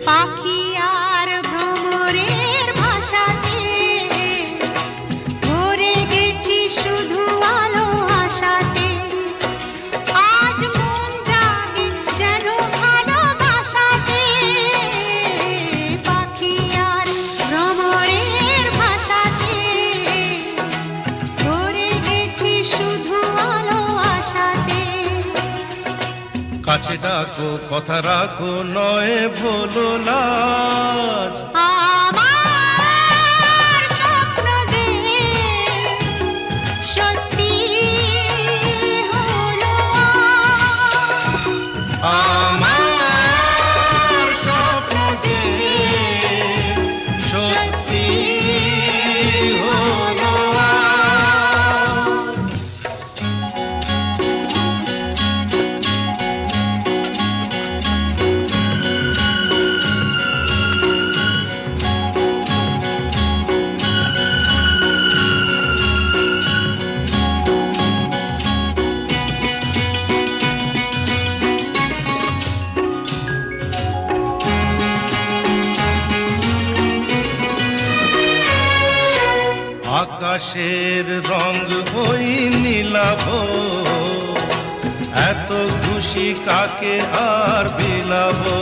পাখি আর ভ্রমরের ভাষাতে ভরে গেছি শুধু আলো আশাতে। আজ মন জাগে যেন ভালোবাসাতে, পাখি আর ভ্রমরের ভাষাতে ভরে গেছি শুধু আলো আশাতে। কাছে ডাকো কথা রাখো নয় ভোলো লাজ, আমার স্বপ্ন যে সত্যি হলো আমার স্বপ্ন যে সত্যি হলো আকাশের রং ওই নীলাভ, এত খুশি কাকে আর বিলাবো।